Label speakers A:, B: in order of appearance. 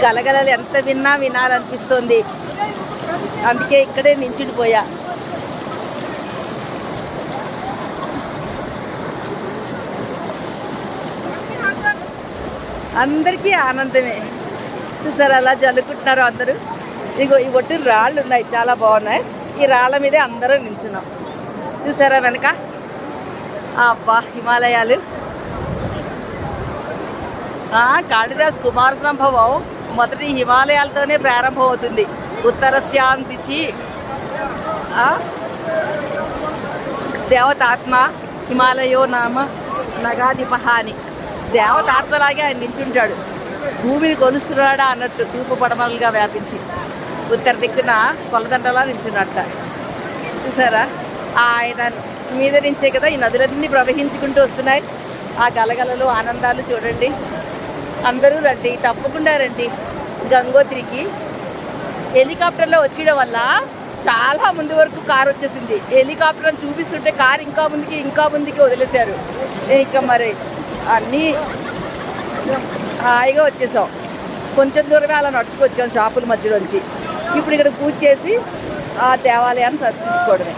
A: గలగలలు ఎంత విన్నా వినాలనిపిస్తుంది. అందుకే ఇక్కడే నించుడిపోయా. అందరికీ ఆనందమే. చూసారు అలా జల్లుకుంటున్నారు అందరూ. ఇగో ఈ ఒడ్డున రాళ్ళు ఉన్నాయి, చాలా బాగున్నాయి. ఈ రాళ్ళ మీదే అందరూ నించున్నాం. చూసారా వెనక? అబ్బా హిమాలయాలు. కాళిదాస్ కుమార సంభవం మొదటి హిమాలయాలతోనే ప్రారంభం అవుతుంది. ఉత్తరస్యాం దిశి దేవతాత్మ హిమాలయో నామ నగాధిపహ అని. దేవతాత్మలాగే ఆయన నించుంటాడు. భూమిని కొలుస్తున్నాడా అన్నట్టు తూర్పు పడమలుగా వ్యాపించి ఉత్తర దిక్కున కొలదండలా నించున్నట్ట. చూసారా? ఆయన మీద నుంచే కదా ఈ నదులన్నీ ప్రవహించుకుంటూ వస్తున్నాయి. ఆ గలగలలు ఆనందాలు చూడండి. అందరూ రండి, తప్పకుండా రండి. గంగోత్రికి హెలికాప్టర్లో వచ్చేయడం వల్ల చాలా ముందు వరకు కారు వచ్చేసింది. హెలికాప్టర్ చూపిస్తుంటే కారు ఇంకా ముందుకి వదిలేశారు. ఇంకా మరి అన్నీ హాయిగా వచ్చేసాం. కొంచెం దూరమే అలా నడుచుకొచ్చాం షాపుల మధ్యలోంచి. ఇప్పుడు ఇక్కడ పూజ చేసి ఆ దేవాలయాన్ని దర్శించుకోవడమే.